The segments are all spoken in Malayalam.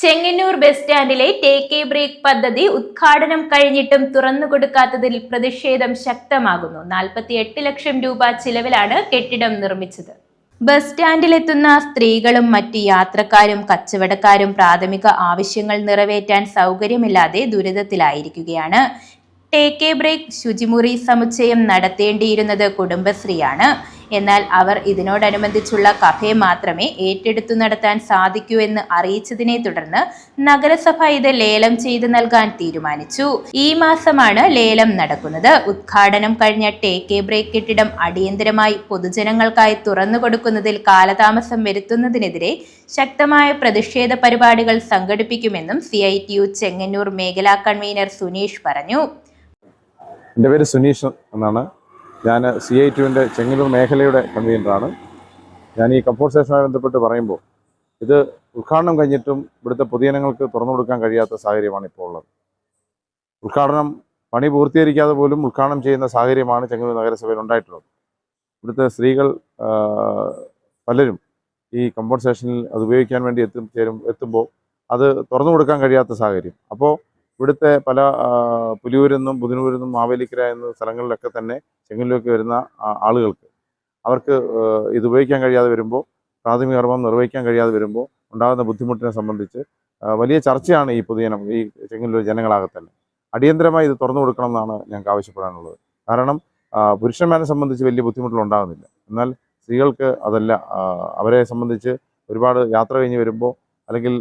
ചെങ്ങന്നൂർ ബസ് സ്റ്റാൻഡിലെ ടേക്ക് എ ബ്രേക്ക് പദ്ധതി ഉദ്ഘാടനം കഴിഞ്ഞിട്ടും തുറന്നുകൊടുക്കാത്തതിൽ പ്രതിഷേധം ശക്തമാകുന്നു. 48 ലക്ഷം രൂപ ചിലവിലാണ് കെട്ടിടം നിർമ്മിച്ചത്. ബസ് സ്റ്റാൻഡിലെത്തുന്ന സ്ത്രീകളും മറ്റ് യാത്രക്കാരും കച്ചവടക്കാരും പ്രാഥമിക ആവശ്യങ്ങൾ നിറവേറ്റാൻ സൗകര്യമില്ലാതെ ദുരിതത്തിലായിരിക്കുകയാണ്. ടേക്ക് എ ബ്രേക്ക് ശുചിമുറി സമുച്ചയം നടത്തേണ്ടിയിരുന്നത് കുടുംബശ്രീയാണ്. എന്നാൽ അവർ ഇതിനോടനുബന്ധിച്ചുള്ള കഫേ മാത്രമേ ഏറ്റെടുത്തു നടത്താൻ സാധിക്കൂ എന്ന് അറിയിച്ചതിനെ തുടർന്ന് നഗരസഭ ഇത് ലേലം ചെയ്ത് നൽകാൻ തീരുമാനിച്ചു. ഈ മാസമാണ് ലേലം നടക്കുന്നത്. ഉദ്ഘാടനം കഴിഞ്ഞ ടേക്ക് എ ബ്രേക്ക് കെട്ടിടം അടിയന്തരമായി പൊതുജനങ്ങൾക്കായി തുറന്നുകൊടുക്കുന്നതിൽ കാലതാമസം വരുത്തുന്നതിനെതിരെ ശക്തമായ പ്രതിഷേധ പരിപാടികൾ സംഘടിപ്പിക്കുമെന്നും CITU ചെങ്ങന്നൂർ മേഖലാ കൺവീനർ സുനീഷ് പറഞ്ഞു. എൻ്റെ പേര് സുനീഷ് എന്നാണ്. ഞാൻ CITUവിൻ്റെ ചെങ്ങന്നൂർ മേഖലയുടെ കൺവീനറാണ്. ഞാൻ ഈ കംഫോർട്ട് സ്റ്റേഷനുമായി ബന്ധപ്പെട്ട് പറയുമ്പോൾ ഇത് ഉദ്ഘാടനം കഴിഞ്ഞിട്ടും ഇവിടുത്തെ പൊതുജനങ്ങൾക്ക് തുറന്നു കൊടുക്കാൻ കഴിയാത്ത സാഹചര്യമാണ് ഇപ്പോൾ ഉള്ളത്. ഉദ്ഘാടനം പണി പൂർത്തീകരിക്കാതെ പോലും ഉദ്ഘാടനം ചെയ്യുന്ന സാഹചര്യമാണ് ചെങ്ങന്നൂർ നഗരസഭയിൽ ഉണ്ടായിട്ടുള്ളത്. ഇവിടുത്തെ സ്ത്രീകൾ പലരും ഈ കംഫോർട്ട് സ്റ്റേഷനിൽ അത് ഉപയോഗിക്കാൻ വേണ്ടി എത്തുമ്പോൾ അത് തുറന്നു കൊടുക്കാൻ കഴിയാത്ത സാഹചര്യം. അപ്പോൾ ഇവിടുത്തെ പല പുലിയൂരെന്നും ബുധനൂരെന്നും മാവേലിക്കര എന്ന സ്ഥലങ്ങളിലൊക്കെ തന്നെ ചെങ്ങന്നൂരിലേക്ക് വരുന്ന ആളുകൾക്ക് അവർക്ക് ഇത് ഉപയോഗിക്കാൻ കഴിയാതെ വരുമ്പോൾ, പ്രാഥമിക കർമ്മം നിർവഹിക്കാൻ കഴിയാതെ വരുമ്പോൾ ഉണ്ടാകുന്ന ബുദ്ധിമുട്ടിനെ സംബന്ധിച്ച് വലിയ ചർച്ചയാണ് ഈ ചെങ്ങന്നൂർ ജനങ്ങളാകെ തന്നെ. അടിയന്തരമായി ഇത് തുറന്നു കൊടുക്കണം എന്നാണ് ഞങ്ങൾക്ക് ആവശ്യപ്പെടാനുള്ളത്. കാരണം പുരുഷന്മാരെ സംബന്ധിച്ച് വലിയ ബുദ്ധിമുട്ടുകൾ ഉണ്ടാകുന്നില്ല. എന്നാൽ സ്ത്രീകൾക്ക് അതല്ല. അവരെ സംബന്ധിച്ച് ഒരുപാട് യാത്ര കഴിഞ്ഞ് വരുമ്പോൾ അല്ലെങ്കിൽ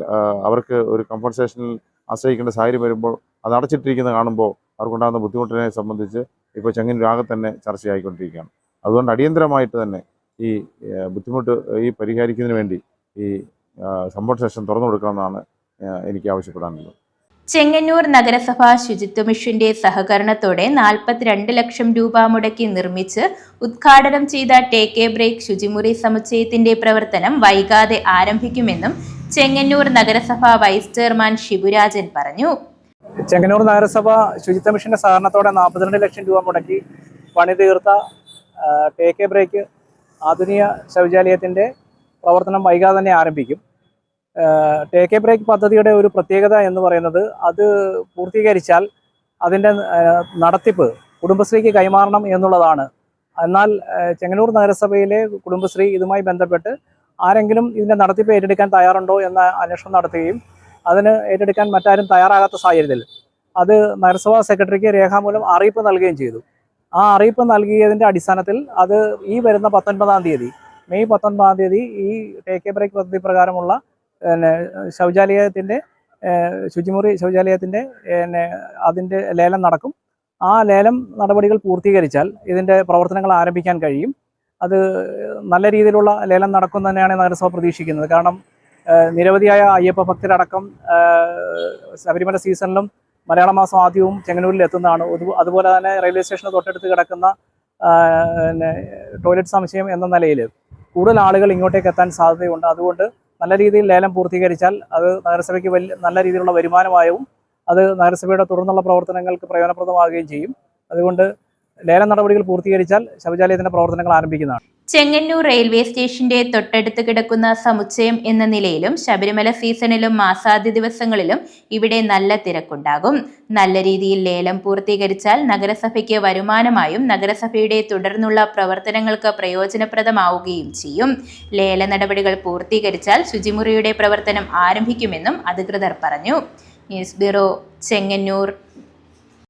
അവർക്ക് ഒരു കംഫർട്ട് സ്റ്റേഷനിൽ ആശ്രയിക്കേണ്ട സാഹചര്യം വരുമ്പോൾ അത് അടച്ചിട്ടിരിക്കുന്നത് കാണുമ്പോൾ അവർക്കുണ്ടാകുന്ന ബുദ്ധിമുട്ടിനെ സംബന്ധിച്ച് ഇപ്പോൾ ചെങ്ങന്നൂരാകെ തന്നെ ചർച്ചയായിക്കൊണ്ടിരിക്കുകയാണ്. അതുകൊണ്ട് അടിയന്തരമായിട്ട് തന്നെ ഈ ബുദ്ധിമുട്ട് പരിഹരിക്കുന്നതിന് വേണ്ടി ഈ കംഫർട്ട് സ്റ്റേഷൻ തുറന്നു കൊടുക്കണമെന്നാണ് എനിക്ക് ആവശ്യപ്പെടാനുള്ളത്. ചെങ്ങന്നൂർ നഗരസഭ ശുചിത്വ മിഷന്റെ സഹകരണത്തോടെ 42 ലക്ഷം രൂപ മുടക്കി നിർമ്മിച്ച് ഉദ്ഘാടനം ചെയ്ത ടേക്ക് എ ബ്രേക്ക് ശുചിമുറി സമുച്ചയത്തിന്റെ പ്രവർത്തനം വൈകാതെ ആരംഭിക്കുമെന്നും ചെങ്ങന്നൂർ നഗരസഭ വൈസ് ചെയർമാൻ ഷിബുരാജൻ പറഞ്ഞു. ചെങ്ങന്നൂർ നഗരസഭ ശുചിത്വ മിഷന്റെ സഹകരണത്തോടെ 42 ലക്ഷം രൂപ മുടക്കി പണി തീർത്ത ടേക്ക് എ ബ്രേക്ക് ആധുനിക ശൗചാലയത്തിന്റെ പ്രവർത്തനം വൈകാതെ തന്നെ ആരംഭിക്കും. ടേക്ക് എ ബ്രേക്ക് പദ്ധതിയുടെ ഒരു പ്രത്യേകത എന്ന് പറയുന്നത് അത് പൂർത്തീകരിച്ചാൽ അതിൻ്റെ നടത്തിപ്പ് കുടുംബശ്രീക്ക് കൈമാറണം എന്നുള്ളതാണ്. എന്നാൽ ചെങ്ങന്നൂർ നഗരസഭയിലെ കുടുംബശ്രീ ഇതുമായി ബന്ധപ്പെട്ട് ആരെങ്കിലും ഇതിൻ്റെ നടത്തിപ്പ് ഏറ്റെടുക്കാൻ തയ്യാറുണ്ടോ എന്ന അന്വേഷണം നടത്തുകയും അതിന് ഏറ്റെടുക്കാൻ മറ്റാരും തയ്യാറാകാത്ത സാഹചര്യത്തിൽ അത് നഗരസഭാ സെക്രട്ടറിക്ക് രേഖാമൂലം അറിയിപ്പ് നൽകുകയും ചെയ്തു. ആ അറിയിപ്പ് നൽകിയതിൻ്റെ അടിസ്ഥാനത്തിൽ അത് ഈ വരുന്ന 19-ാം തീയതി മെയ് 19-ാം തീയതി ഈ ടേക്ക് എ ബ്രേക്ക് പദ്ധതി പ്രകാരമുള്ള ശൗചാലയത്തിൻ്റെ ശുചിമുറി ശൗചാലയത്തിൻ്റെ അതിൻ്റെ ലേലം നടക്കും. ആ ലേലം നടപടികൾ പൂർത്തീകരിച്ചാൽ ഇതിൻ്റെ പ്രവർത്തനങ്ങൾ ആരംഭിക്കാൻ കഴിയും. അത് നല്ല രീതിയിലുള്ള ലേലം നടക്കും തന്നെയാണ് നഗരസഭ പ്രതീക്ഷിക്കുന്നത്. കാരണം നിരവധിയായ അയ്യപ്പ ഭക്തരടക്കം ശബരിമല സീസണിലും മലയാള മാസം ആദ്യവും ചെങ്ങന്നൂരിൽ എത്തുന്നതാണ്. അതുപോലെ തന്നെ റെയിൽവേ സ്റ്റേഷന് തൊട്ടടുത്ത് കിടക്കുന്ന ടോയ്ലറ്റ് സമുച്ചയം എന്ന നിലയിൽ കൂടുതൽ ആളുകൾ ഇങ്ങോട്ടേക്ക് എത്താൻ സാധ്യതയുണ്ട്. അതുകൊണ്ട് നല്ല രീതിയിൽ ലേലം പൂർത്തീകരിച്ചാൽ അത് നഗരസഭയ്ക്ക് നല്ല രീതിയിലുള്ള വരുമാനമായും അത് നഗരസഭയുടെ തുടർന്നുള്ള പ്രവർത്തനങ്ങൾക്ക് പ്രയോജനപ്രദമാകുകയും ചെയ്യും. അതുകൊണ്ട് ലേലം നടപടികൾ പൂർത്തീകരിച്ചാൽ ശൗചാലയത്തിന്റെ പ്രവർത്തനങ്ങൾ ആരംഭിക്കുന്നതാണ്. ചെങ്ങന്നൂർ റെയിൽവേ സ്റ്റേഷന്റെ തൊട്ടടുത്ത് കിടക്കുന്ന സമുച്ചയം എന്ന നിലയിലും ശബരിമല സീസണിലും മാസാദ്യ ദിവസങ്ങളിലും ഇവിടെ നല്ല തിരക്കുണ്ടാകും. നല്ല രീതിയിൽ ലേലം പൂർത്തീകരിച്ചാൽ നഗരസഭയ്ക്ക് വരുമാനമായും നഗരസഭയുടെ തുടർന്നുള്ള പ്രവർത്തനങ്ങൾക്ക് പ്രയോജനപ്രദമാവുകയും ചെയ്യും. ലേല നടപടികൾ പൂർത്തീകരിച്ചാൽ ശുചിമുറിയുടെ പ്രവർത്തനം ആരംഭിക്കുമെന്നും അധികൃതർ പറഞ്ഞു. News bureau, Chengannur.